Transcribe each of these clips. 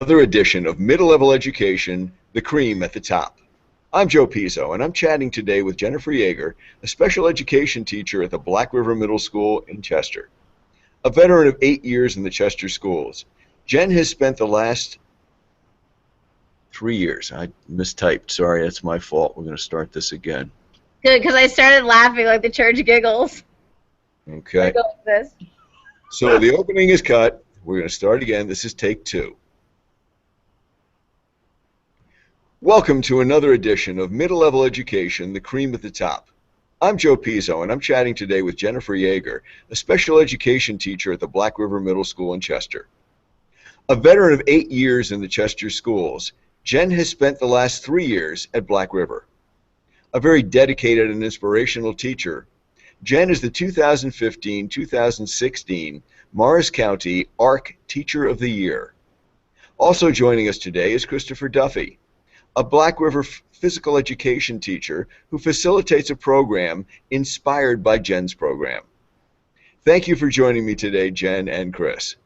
Another edition of Middle-Level Education, the cream at the top. I'm Joe Pizzo, and I'm chatting today with Jennifer Yeager, a special education teacher at the Black River Middle School in Chester. A veteran of 8 years in the Chester schools, Jen has spent the last 3 years. I mistyped. Sorry, that's my fault. We're going to start this again. Good, because I started laughing like the church giggles. Okay. I go like this. So the opening is cut. We're going to start again. This is take 2. Welcome to another edition of Middle-Level Education, the cream at the top. I'm Joe Pizzo, and I'm chatting today with Jennifer Yeager, a special education teacher at the Black River Middle School in Chester. A veteran of 8 years in the Chester schools, Jen has spent the last 3 years at Black River. A very dedicated and inspirational teacher, Jen is the 2015-2016 Morris County ARC Teacher of the Year. Also joining us today is Christopher Duffy, a Black River physical education teacher who facilitates a program inspired by Jen's program. Thank you for joining me today, Jen and Chris.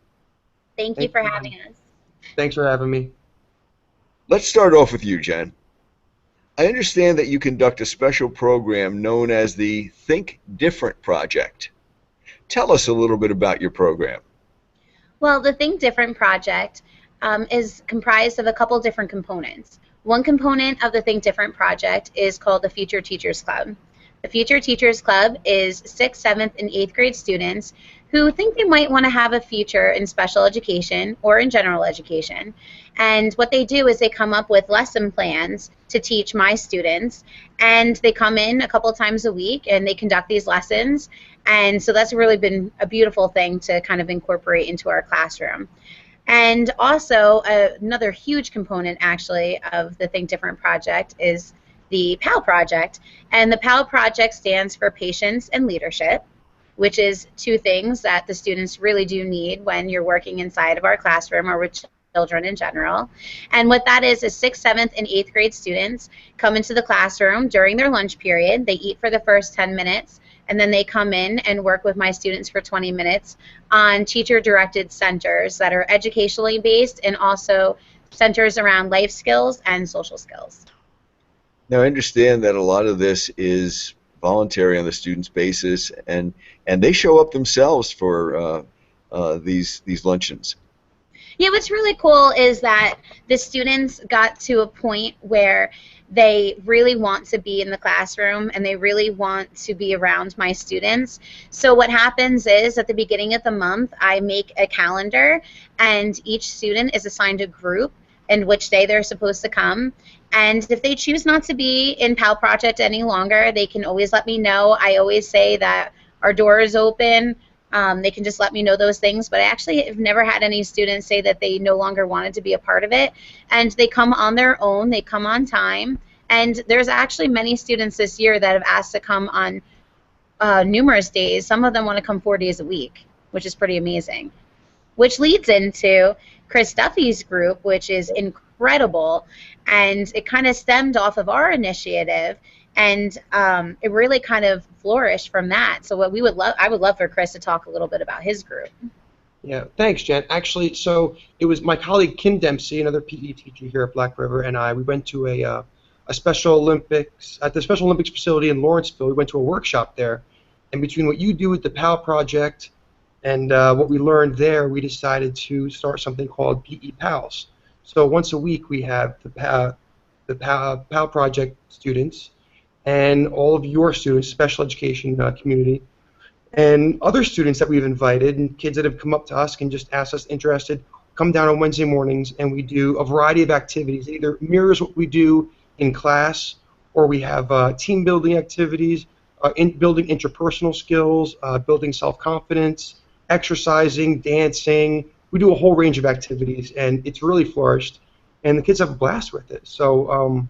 Thank you for having us. Thanks for having me. Let's start off with you, Jen. I understand that you conduct a special program known as the Think Different Project. Tell us a little bit about your program. Well, the Think Different project is comprised of a couple different components. One component of the Think Different project is called the Future Teachers Club. The Future Teachers Club is 6th, 7th, and 8th grade students who think they might want to have a future in special education or in general education. And what they do is they come up with lesson plans to teach my students, and they come in a couple times a week and they conduct these lessons. And so that's really been a beautiful thing to kind of incorporate into our classroom. And also another huge component actually of the Think Different project is the PAL project. And the PAL project stands for Patience and Leadership, which is two things that the students really do need when you're working inside of our classroom or with children in general. And what that is 6th, 7th, and 8th grade students come into the classroom during their lunch period. They eat for the first 10 minutes, and then they come in and work with my students for 20 minutes on teacher-directed centers that are educationally based and also centers around life skills and social skills. Now, I understand that a lot of this is voluntary on the students' basis, and they show up themselves for these luncheons. Yeah, what's really cool is that the students got to a point where they really want to be in the classroom and they really want to be around my students. So what happens is at the beginning of the month, I make a calendar and each student is assigned a group and which day they're supposed to come. And if they choose not to be in PAL Project any longer, they can always let me know. I always say that our door is open. They can just let me know those things, but I actually have never had any students say that they no longer wanted to be a part of it, and they come on their own, they come on time, and there's actually many students this year that have asked to come on numerous days. Some of them want to come 4 days a week, which is pretty amazing, which leads into Chris Duffy's group, which is incredible, and it kind of stemmed off of our initiative. And it really kind of flourished from that. So what I would love for Chris to talk a little bit about his group. Yeah, thanks, Jen. Actually, so it was my colleague Kim Dempsey, another PE teacher here at Black River, and we went to a Special Olympics at the Special Olympics facility in Lawrenceville. We went to a workshop there, and between what you do with the PAL project and what we learned there, we decided to start something called PE Pals. So once a week we have the PAL project students and all of your students, special education community, and other students that we've invited, and kids that have come up to us and just asked us interested, come down on Wednesday mornings, and we do a variety of activities. It either mirrors what we do in class, or we have team building activities, building interpersonal skills, building self-confidence, exercising, dancing. We do a whole range of activities, and it's really flourished, and the kids have a blast with it. So,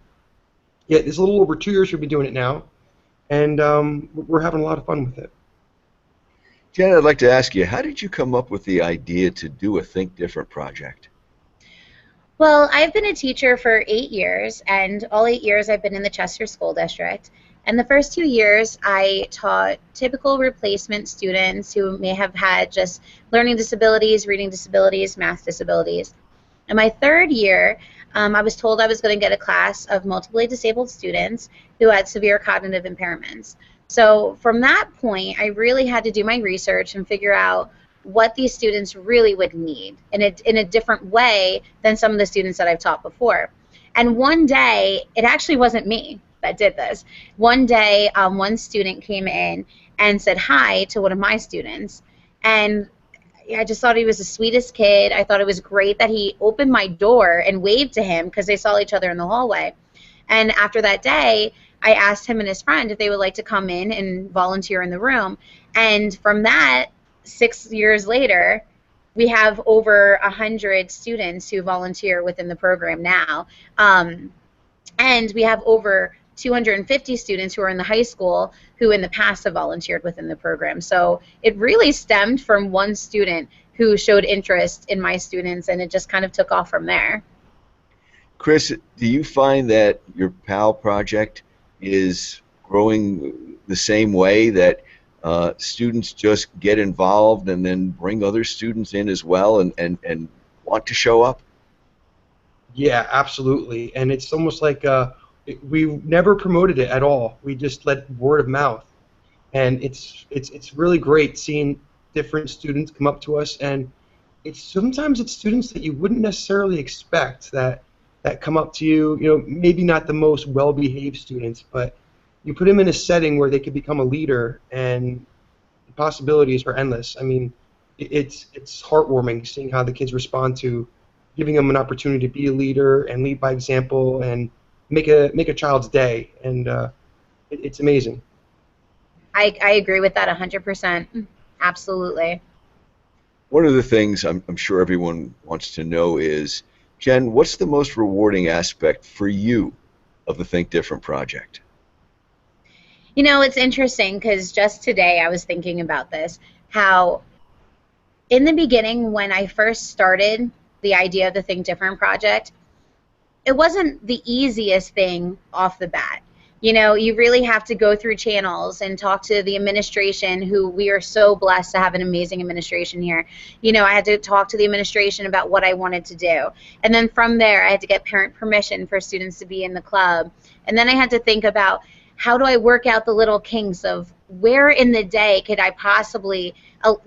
yeah, it's a little over 2 years we've been doing it now, and we're having a lot of fun with it. Jen, I'd like to ask you, how did you come up with the idea to do a Think Different project? Well, I've been a teacher for 8 years, and all 8 years I've been in the Chester School District. And the first 2 years I taught typical replacement students who may have had just learning disabilities, reading disabilities, math disabilities. In my third year, I was told I was going to get a class of multiply disabled students who had severe cognitive impairments. So from that point, I really had to do my research and figure out what these students really would need in a different way than some of the students that I've taught before. And one day, it actually wasn't me that did this. One day, one student came in and said hi to one of my students, and I just thought he was the sweetest kid. I thought it was great that he opened my door and waved to him because they saw each other in the hallway. And after that day, I asked him and his friend if they would like to come in and volunteer in the room. And from that, 6 years later, we have over 100 students who volunteer within the program now. And we have over 250 students who are in the high school who in the past have volunteered within the program. So it really stemmed from one student who showed interest in my students, and it just kind of took off from there. Chris, do you find that your PAL project is growing the same way, that students just get involved and then bring other students in as well and want to show up? Yeah, absolutely. And it's almost like we never promoted it at all. We just let word of mouth, and it's really great seeing different students come up to us, and sometimes it's students that you wouldn't necessarily expect that come up to you. You know, maybe not the most well-behaved students, but you put them in a setting where they could become a leader, and the possibilities are endless. I mean, it's heartwarming seeing how the kids respond to giving them an opportunity to be a leader and lead by example and make a child's day, and it's amazing. I agree with that 100%. Absolutely. One of the things I'm sure everyone wants to know is, Jen, what's the most rewarding aspect for you of the Think Different project? You know, it's interesting because just today I was thinking about this, how in the beginning when I first started the idea of the Think Different project, it wasn't the easiest thing off the bat. You know, you really have to go through channels and talk to the administration, who we are so blessed to have an amazing administration here. You know, I had to talk to the administration about what I wanted to do. And then from there, I had to get parent permission for students to be in the club. And then I had to think about, how do I work out the little kinks of where in the day could I possibly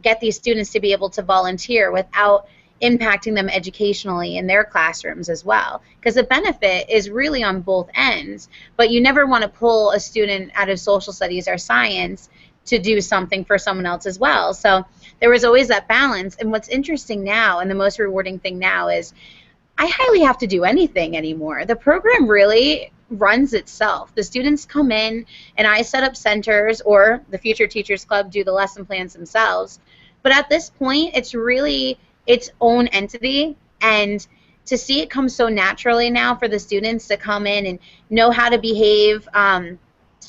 get these students to be able to volunteer without impacting them educationally in their classrooms as well, because the benefit is really on both ends, but you never want to pull a student out of social studies or science to do something for someone else as well. So there was always that balance. And what's interesting now, and the most rewarding thing now, is I hardly have to do anything anymore. The program really runs itself. The students come in and I set up centers, or the Future Teachers Club do the lesson plans themselves. But at this point, it's really its own entity, and to see it come so naturally now for the students to come in and know how to behave,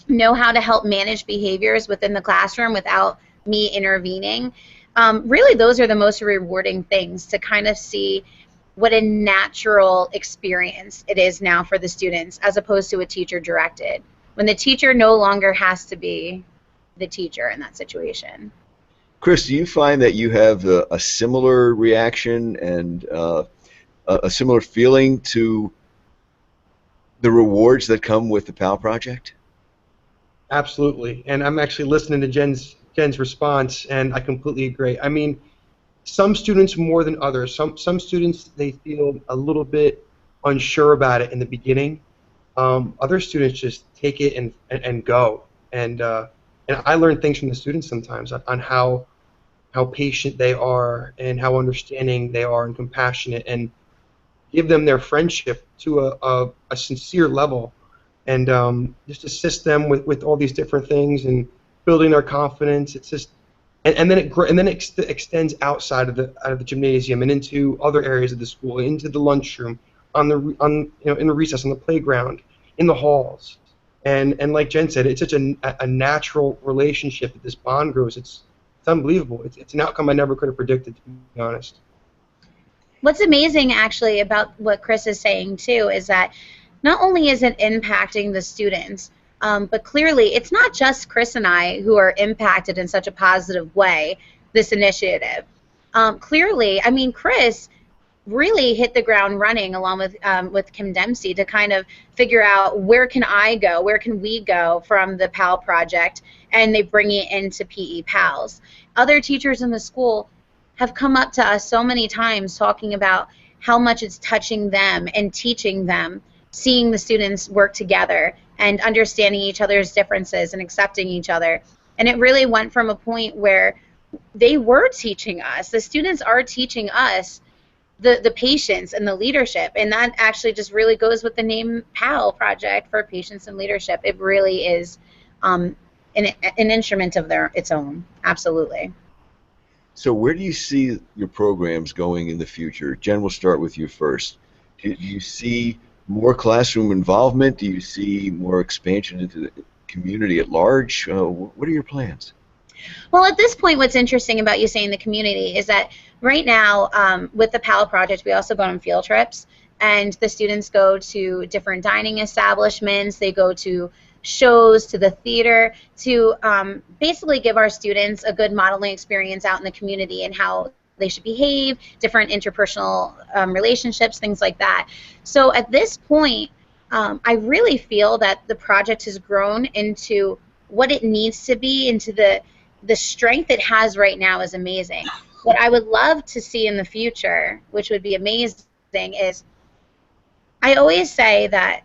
know how to help manage behaviors within the classroom without me intervening, really those are the most rewarding things, to kind of see what a natural experience it is now for the students as opposed to a teacher directed, when the teacher no longer has to be the teacher in that situation. Chris, do you find that you have a similar reaction and a similar feeling to the rewards that come with the PAL project? Absolutely, and I'm actually listening to Jen's response, and I completely agree. I mean, some students more than others. Some students, they feel a little bit unsure about it in the beginning. Other students just take it and go. And I learn things from the students sometimes on how patient they are and how understanding they are and compassionate, and give them their friendship to a sincere level, and just assist them with all these different things and building their confidence. It's just and then it extends outside of the gymnasium and into other areas of the school, into the lunchroom, in the recess, on the playground, in the halls, and like Jen said, it's such a natural relationship that this bond grows. It's unbelievable. It's an outcome I never could have predicted, to be honest. What's amazing actually about what Chris is saying too is that not only is it impacting the students, but clearly it's not just Chris and I who are impacted in such a positive way, this initiative. Clearly, I mean, Chris really hit the ground running along with Kim Dempsey to kind of figure out where can I go, where can we go from the PAL project, and they bring it into PE PALs. Other teachers in the school have come up to us so many times talking about how much it's touching them and teaching them, seeing the students work together and understanding each other's differences and accepting each other. And it really went from a point where they were teaching us, the students are teaching us the patience and the leadership, and that actually just really goes with the name PAL, Project for Patience and Leadership. It really is an instrument of its own, absolutely. So where do you see your programs going in the future? Jen, we'll start with you first. Do you see more classroom involvement? Do you see more expansion into the community at large? What are your plans? Well, at this point, what's interesting about you saying the community is that right now, with the PAL project, we also go on field trips, and the students go to different dining establishments. They go to shows, to the theater, to basically give our students a good modeling experience out in the community and how they should behave, different interpersonal relationships, things like that. So at this point, I really feel that the project has grown into what it needs to be, into the strength it has right now is amazing. What I would love to see in the future, which would be amazing, is I always say that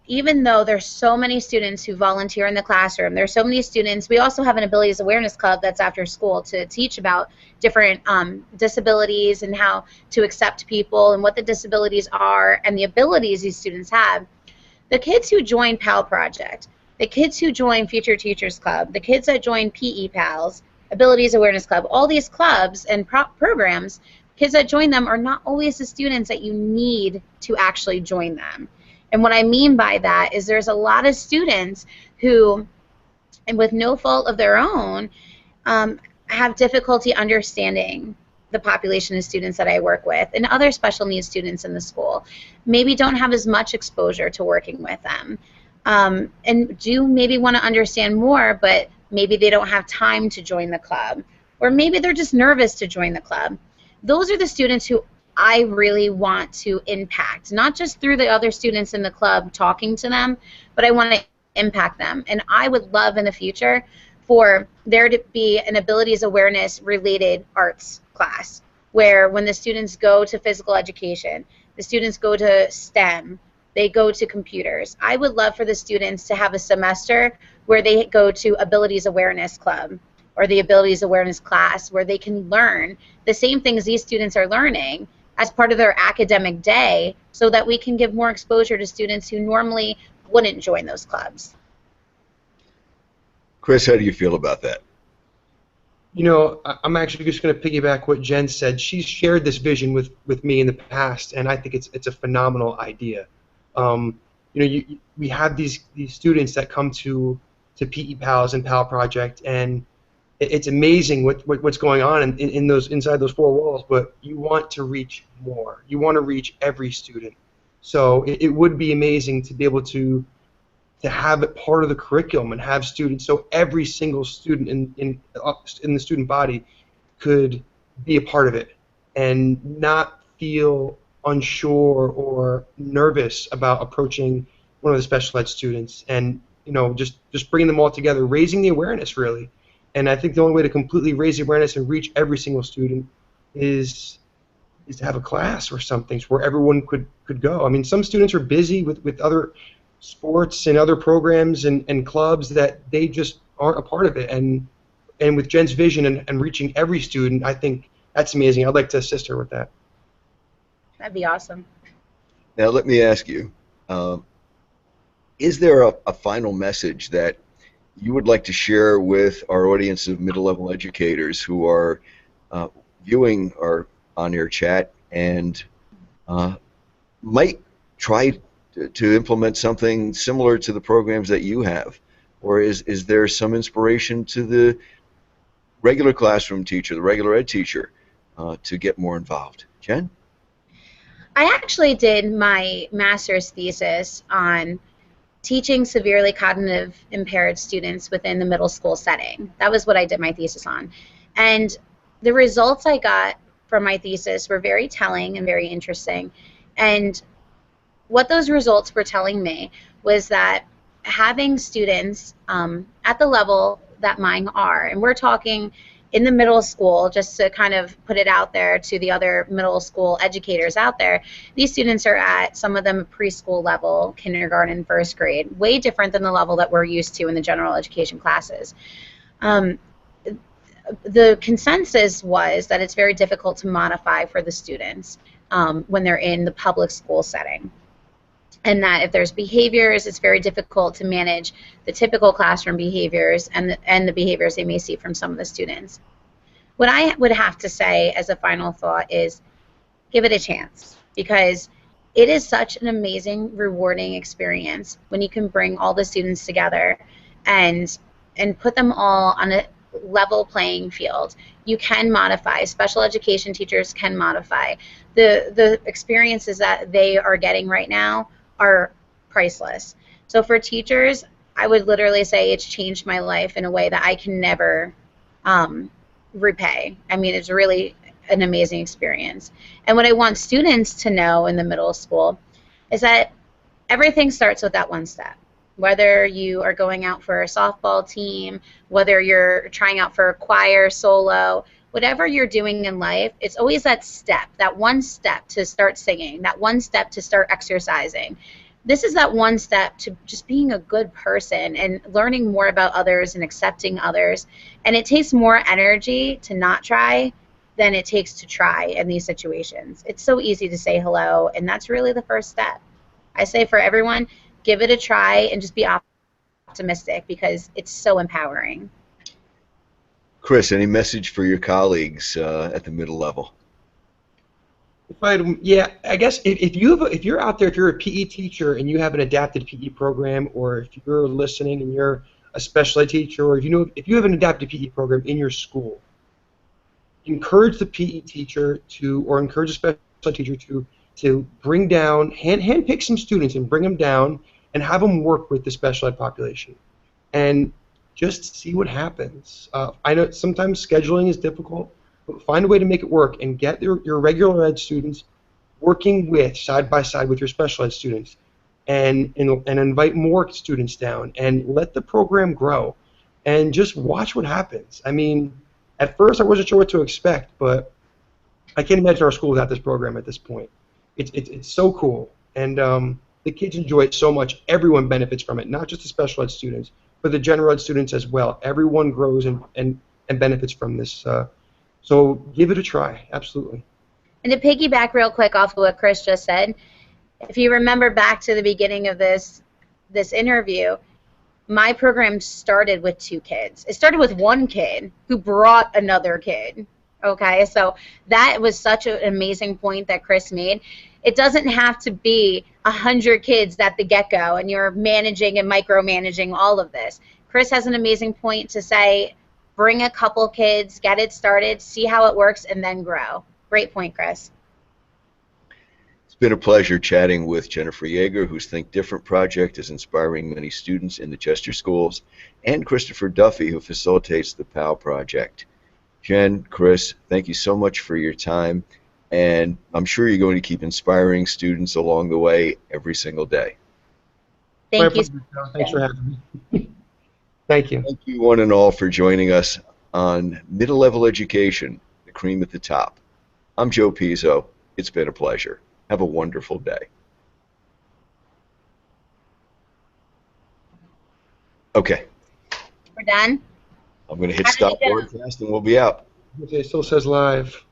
even though there's so many students who volunteer in the classroom, there's so many students, we also have an abilities awareness club that's after school to teach about different disabilities and how to accept people and what the disabilities are and the abilities these students have. The kids who join PAL Project, the kids who join Future Teachers Club, the kids that join PE PALs, Abilities Awareness Club, all these clubs and programs, kids that join them are not always the students that you need to actually join them. And what I mean by that is there's a lot of students who, and with no fault of their own, have difficulty understanding the population of students that I work with and other special needs students in the school. Maybe don't have as much exposure to working with them. And do maybe want to understand more, but maybe they don't have time to join the club. Or maybe they're just nervous to join the club. Those are the students who I really want to impact, not just through the other students in the club talking to them, but I want to impact them. And I would love in the future for there to be an abilities awareness related arts class where when the students go to physical education, the students go to STEM, they go to computers. I would love for the students to have a semester where they go to abilities awareness club or the abilities awareness class where they can learn the same things these students are learning as part of their academic day so that we can give more exposure to students who normally wouldn't join those clubs. Chris, how do you feel about that? You know, I'm actually just going to piggyback what Jen said. She's shared this vision with me in the past, and I think it's a phenomenal idea. You know, we have these students that come to PE Pals and PAL Project, and it's amazing what's going on in those inside those four walls. But you want to reach more. You want to reach every student. So it would be amazing to be able to have it part of the curriculum and have students, so every single student in the student body could be a part of it and not feel unsure or nervous about approaching one of the special ed students, and you know, just bringing them all together, raising the awareness really. And I think the only way to completely raise the awareness and reach every single student is to have a class or something where everyone could go. I mean, some students are busy with other sports and other programs and clubs that they just aren't a part of it. And with Jen's vision and reaching every student, I think that's amazing. I'd like to assist her with that. That'd be awesome. Now let me ask you, is there a final message that you would like to share with our audience of middle-level educators who are viewing our on-air chat and might try to implement something similar to the programs that you have? Or is there some inspiration to the regular classroom teacher, the regular ed teacher, to get more involved? Jen? I actually did my master's thesis on teaching severely cognitive impaired students within the middle school setting. That was what I did my thesis on. And the results I got from my thesis were very telling and very interesting. And what those results were telling me was that having students at the level that mine are, and we're talking in the middle school, just to kind of put it out there to the other middle school educators out there, these students are at, some of them, preschool level, kindergarten, first grade, way different than the level that we're used to in the general education classes. The consensus was that it's very difficult to modify for the students when they're in the public school setting. And that if there's behaviors, it's very difficult to manage the typical classroom behaviors and the behaviors they may see from some of the students. What I would have to say as a final thought is give it a chance, because it is such an amazing, rewarding experience when you can bring all the students together and put them all on a level playing field. You can modify. Special education teachers can modify. The experiences that they are getting right now are priceless. So for teachers, I would literally say it's changed my life in a way that I can never repay. I mean, it's really an amazing experience. And what I want students to know in the middle school is that everything starts with that one step. Whether you are going out for a softball team, whether you're trying out for a choir, solo, whatever you're doing in life, it's always that step, that one step to start singing, that one step to start exercising. This is that one step to just being a good person and learning more about others and accepting others. And it takes more energy to not try than it takes to try in these situations. It's so easy to say hello, and that's really the first step. I say for everyone, give it a try and just be optimistic, because it's so empowering. Chris, any message for your colleagues at the middle level? Yeah, I guess if you're out there, if you're a PE teacher and you have an adapted PE program, or if you're listening and you're a special ed teacher, or if you have an adapted PE program in your school, encourage the PE teacher or encourage a special ed teacher to bring down, handpick some students and bring them down and have them work with the special ed population, and just see what happens. I know sometimes scheduling is difficult, but find a way to make it work and get your regular ed students working side by side with your special ed students, and invite more students down and let the program grow, and just watch what happens. I mean, at first I wasn't sure what to expect, but I can't imagine our school without this program at this point. It's so cool, and the kids enjoy it so much. Everyone benefits from it, not just the special ed students, but the general ed students as well. Everyone grows and benefits from this. So give it a try, absolutely. And to piggyback real quick off of what Chris just said, if you remember back to the beginning of this interview, my program started with 2 kids. It started with 1 kid who brought another kid. Okay, so that was such an amazing point that Chris made. It doesn't have to be 100 kids at the get-go and you're managing and micromanaging all of this. Chris has an amazing point to say, bring a couple kids, get it started, see how it works, and then grow. Great point, Chris. It's been a pleasure chatting with Jennifer Yeager, whose Think Different project is inspiring many students in the Chester schools, and Christopher Duffy, who facilitates the POW project. Jen, Chris, thank you so much for your time, and I'm sure you're going to keep inspiring students along the way every single day. Thank you. Thanks for having me. Thank you. Thank you one and all for joining us on Middle Level Education, the cream at the top. I'm Joe Pizzo. It's been a pleasure. Have a wonderful day. Okay. We're done? I'm going to hit stop broadcast and we'll be out. Okay, it still says live.